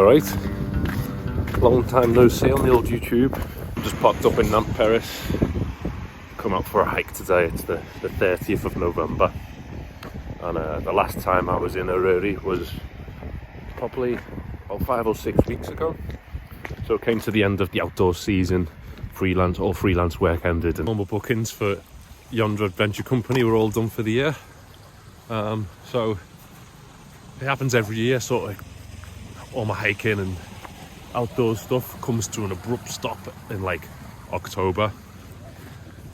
You alright? Long time no see on the old YouTube. Just popped up in Nant Peris. Come out for a hike today. It's the 30th of November. And the last time I was in Eryri was probably about 5 or 6 weeks ago. So it came to the end of the outdoor season. All freelance work ended, and normal bookings for Yonder Adventure Company were all done for the year. So it happens every year, sort of like all my hiking and outdoor stuff comes to an abrupt stop in like October,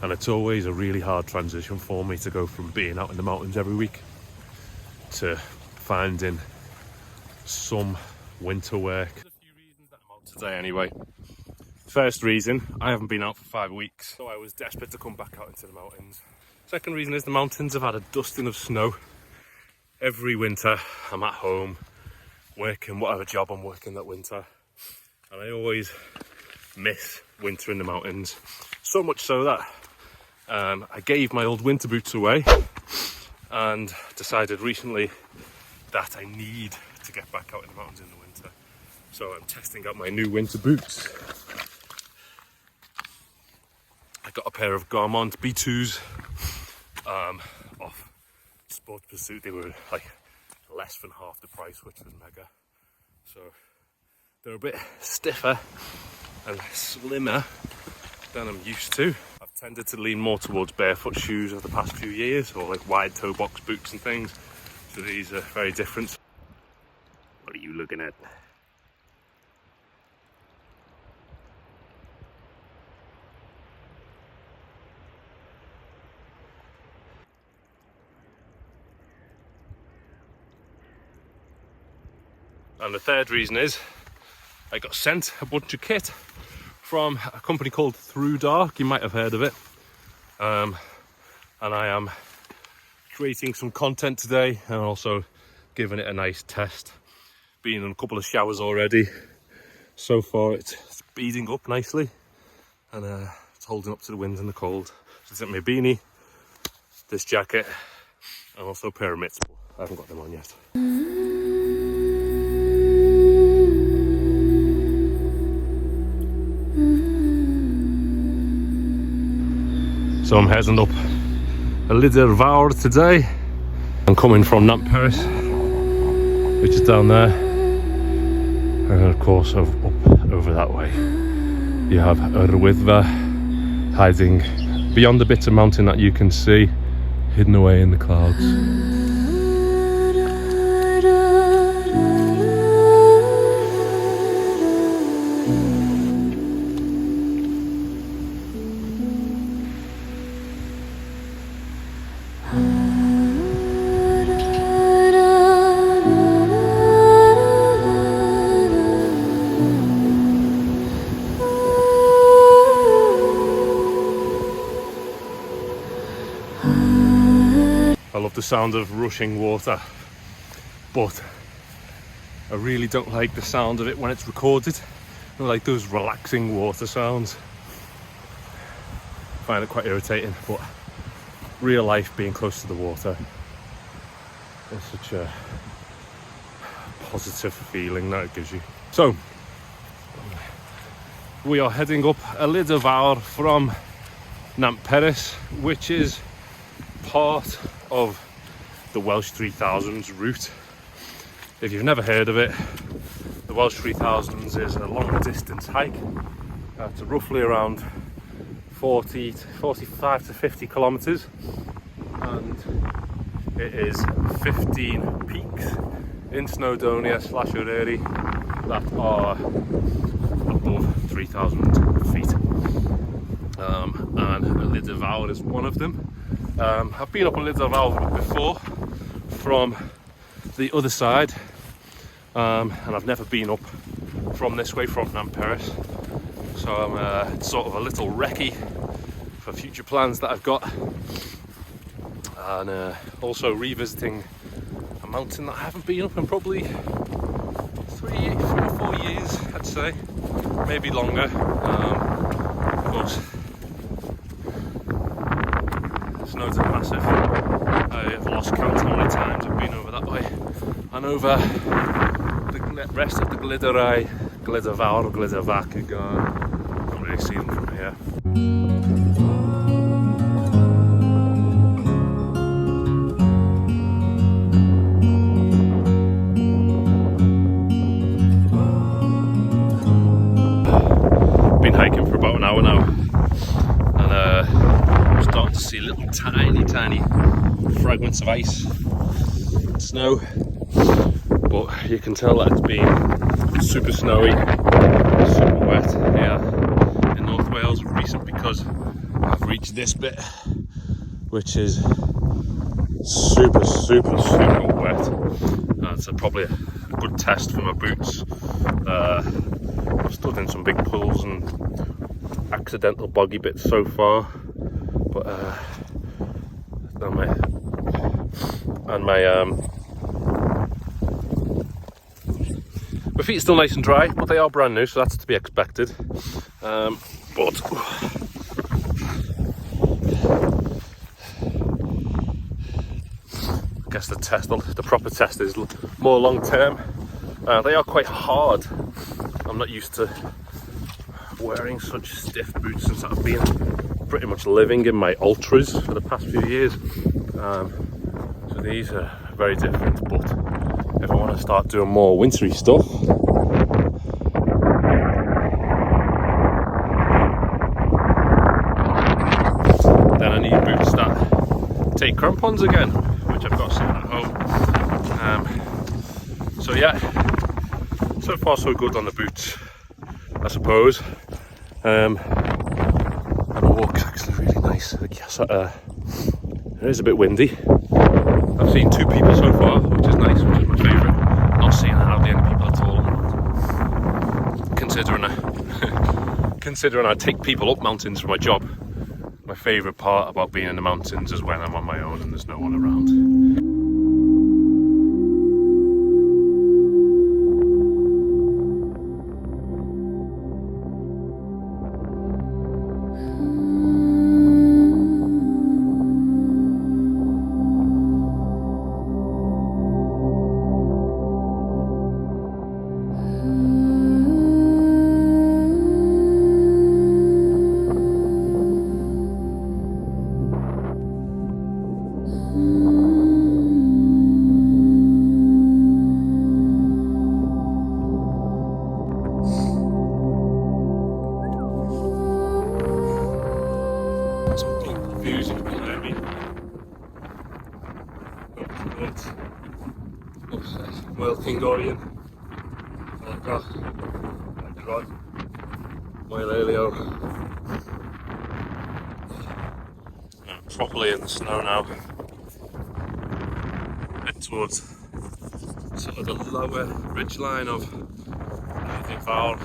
and it's always a really hard transition for me to go from being out in the mountains every week to finding some winter work. There's a few reasons that I'm out today anyway. First reason, I haven't been out for 5 weeks, so I was desperate to come back out into the mountains. Second reason is the mountains have had a dusting of snow. Every winter I'm at home working whatever job I'm working that winter, and I always miss winter in the mountains. So much so that I gave my old winter boots away and decided recently that I need to get back out in the mountains in the winter. So I'm testing out my new winter boots. I got a pair of Garmont B2s off Sports Pursuit. They were like less than half the price, which was mega. So they're a bit stiffer and slimmer than I'm used to. I've tended to lean more towards barefoot shoes over the past few years, or like wide toe box boots and things. So these are very different. What are you looking at? And the third reason is I got sent a bunch of kit from a company called Thru. You might have heard of it. And I am creating some content today and also giving it a nice test. Been in a couple of showers already. So far it's speeding up nicely, and it's holding up to the wind and the cold. So I sent me a beanie, this jacket, and also a pair of mitts, but I haven't got them on yet. So I'm heading up Elidir Fawr today. I'm coming from Nant Peris, which is down there, and then of course up over that way you have Eryri hiding beyond the bit of mountain that you can see, hidden away in the clouds. I love the sound of rushing water, but I really don't like the sound of it when it's recorded. I like those relaxing water sounds. I find it quite irritating, but real life being close to the water is such a positive feeling that it gives you. So we are heading up Elidir Fawr from Nant Peris, which is part of the Welsh 3000s route. If you've never heard of it, the Welsh 3000s is a long distance hike to roughly around 45 to 50 kilometers, and it is 15 peaks in Snowdonia / Eryri that are above 3,000 feet, and Elidir Fawr is one of them. I've been up Elidir Fawr before from the other side, and I've never been up from this way, from Nant Peris. So I'm it's sort of a little recce for future plans that I've got, and also revisiting a mountain that I haven't been up in probably 3 or 4 years, I'd say, maybe longer. Of course, Snow's massive. I've lost count how many times I've been over that way and over the the rest of the Elidir Fawr or Elidir Fawr are gone. Can't really see them from here. Been hiking for about an hour now, and I'm starting to see little tiny fragments of ice, snow, but you can tell that it's been super snowy, super wet here in North Wales of recent, because I've reached this bit which is super wet. That's probably a good test for my boots. I've stood in some big pools and accidental boggy bits so far, but my feet are still nice and dry, but they are brand new, so that's to be expected. But I guess the proper test is more long term. They are quite hard. I'm not used to wearing such stiff boots since I've been pretty much living in my ultras for the past few years. So these are very different, but if I want to start doing more wintry stuff, then I need boots that take crampons again, which I've got sitting at home. So yeah, so far so good on the boots, I suppose. And the walk's actually really nice. Yes, it is a bit windy. I've seen 2 people so far, which is nice, which is my favourite. Not seeing hardly any people at all. Considering I take people up mountains for my job, my favourite part about being in the mountains is when I'm on my own and there's no one around. Kingorian, properly in the snow now. Head towards sort of the lower ridge line of Elidir Fawr.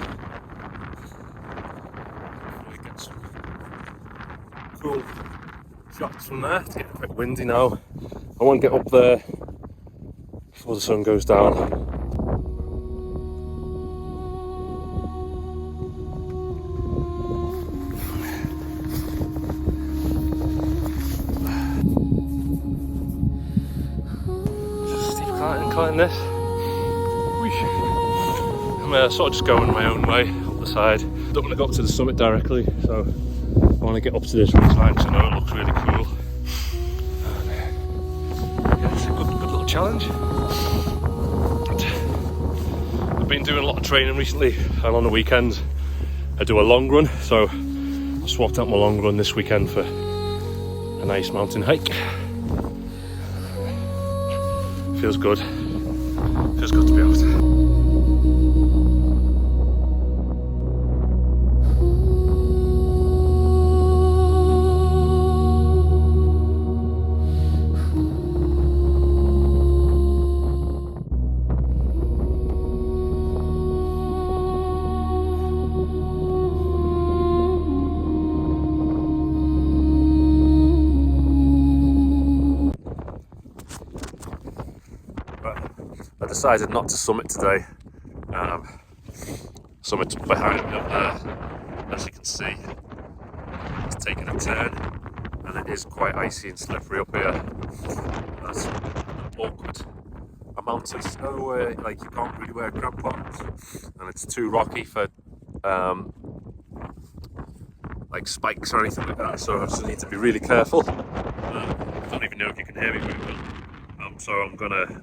Really get some cool shots from there. It's getting a bit windy now. I want to get up there before the sun goes down. Cutting this. I'm sort of just going my own way up the side. Don't want to go up to the summit directly, so I want to get up to this ridgeline because I know it looks really cool. And, yeah, it's a good little challenge. I've been doing a lot of training recently, and on the weekends I do a long run, so I swapped out my long run this weekend for a nice mountain hike. Feels good. Feels good to be out. I decided not to summit today. Summit's behind me up there, as you can see. It's taking a turn, and it is quite icy and slippery up here. That's awkward. a mountain snow where like you can't really wear crampons, and it's too rocky for like spikes or anything like that. So I just need to be really careful. I don't even know if you can hear me very well. So I'm gonna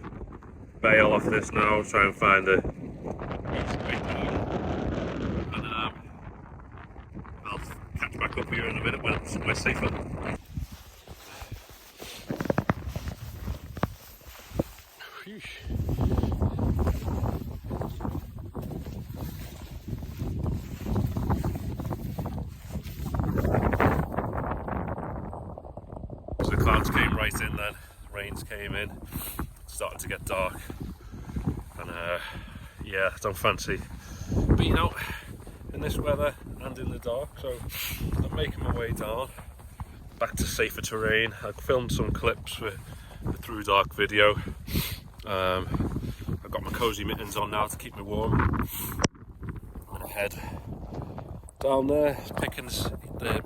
bail off this now, try and find a easy way down, and I'll catch back up here in a minute when it's somewhere safer. So the clouds came right in then, rains came in, started to get dark, and yeah, I don't fancy being out in this weather and in the dark, so I'm making my way down back to safer terrain. I filmed some clips for the Through Dark video. I've got my cosy mittens on now to keep me warm. I'm gonna head down there, Perkins, the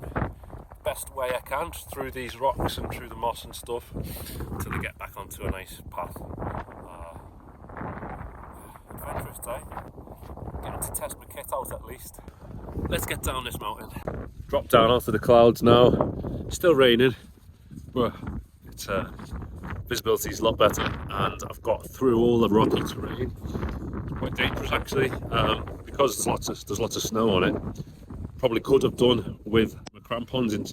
best way I can through these rocks and through the moss and stuff until I get back onto a nice path. Adventurous day. Getting to test my kit out at least. Let's get down this mountain. Drop down onto the clouds now. Still raining, but it's visibility is a lot better, and I've got through all the rocky terrain. It's quite dangerous actually, because there's lots of snow on it. Probably could have done with my crampons in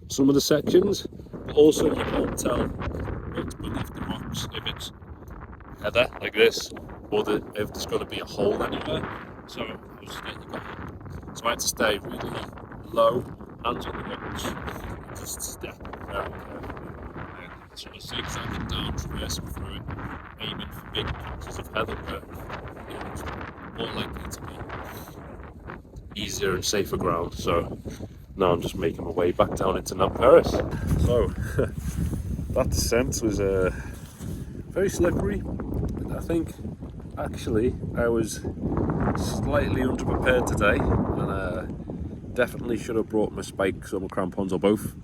some of the sections, but also you can't tell what's beneath the rocks, if it's heather like this, or if there's going to be a hole anywhere. So I had to stay really low and on the rocks, just step very carefully, and sort of zigzagging down, traversing through it, aiming for big patches of heather where it's more likely to be easier and safer ground. So now I'm just making my way back down into Nant Peris. So that descent was very slippery. I think actually I was slightly underprepared today, and definitely should have brought my spikes or my crampons or both,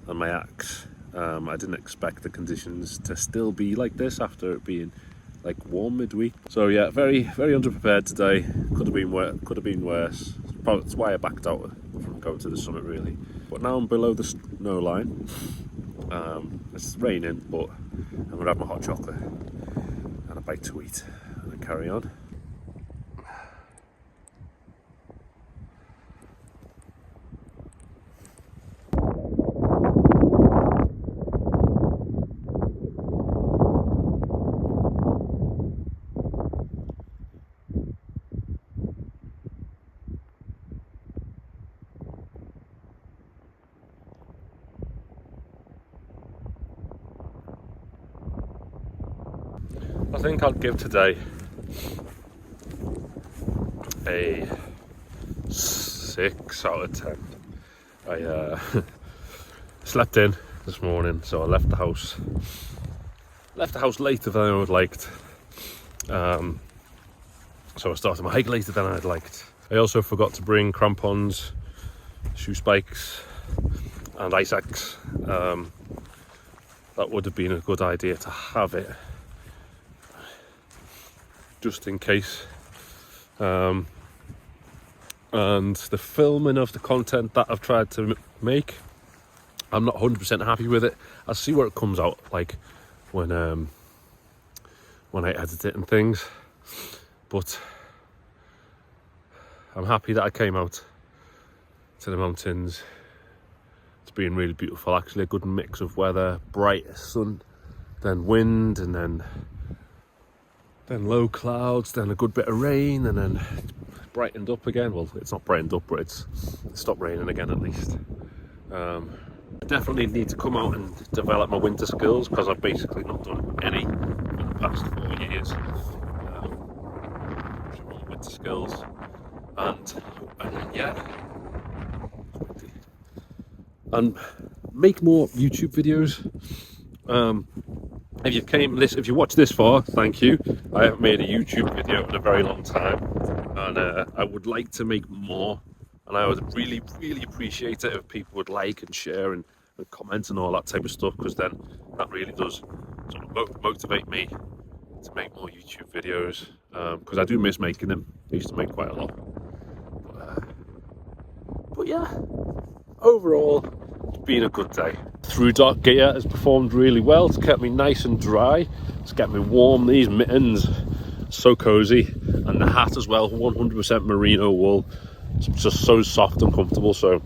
and my axe. I didn't expect the conditions to still be like this after it being like warm midweek. So yeah, very underprepared today. Could have been worse. That's why I backed out from going to the summit really. But now I'm below the snow line. It's raining, but I'm gonna have my hot chocolate and a bite to eat and then carry on. I think I'd give today a 6 out of 10. I slept in this morning, so I left the house later than I would liked. So I started my hike later than I'd liked. I also forgot to bring crampons, shoe spikes and ice axe. That would have been a good idea to have it, just in case. And the filming of the content that I've tried to make, I'm not 100% happy with it. I'll see where it comes out like when I edit it and things, but I'm happy that I came out to the mountains. It's been really beautiful actually, a good mix of weather, bright sun, then wind, and then low clouds, then a good bit of rain, and then it's brightened up again. Well, it's not brightened up, but it's stopped raining again at least. I definitely need to come out and develop my winter skills, because I've basically not done any for the past 4 years. Winter skills, and yeah, and make more YouTube videos. If you watch this far, thank you. I haven't made a YouTube video in a very long time, and I would like to make more, and I would really appreciate it if people would like and share and comment and all that type of stuff, because then that really does sort of motivate me to make more YouTube videos, because I do miss making them. I used to make quite a lot. But yeah, overall, it's been a good day. Thru dark gear has performed really well. It's kept me nice and dry. It's kept me warm. These mittens, so cozy, and the hat as well, 100% merino wool. It's just so soft and comfortable. So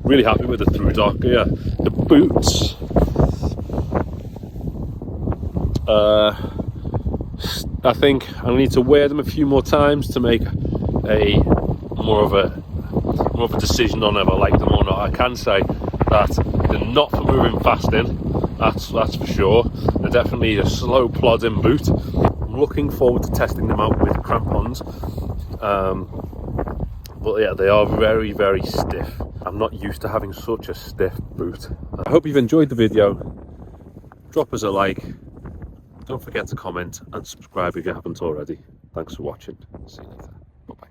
really happy with the thru dark gear. The boots, I think I need to wear them a few more times to make a more of a decision on if I like them or not. I can say that they're not for moving fast in, that's for sure. They're definitely a slow plodding boot. I'm looking forward to testing them out with crampons, but yeah, they are very, very stiff. I'm not used to having such a stiff boot. I hope you've enjoyed the video. Drop us a like. Don't forget to comment and subscribe if you haven't already. Thanks for watching. See you later. Bye bye.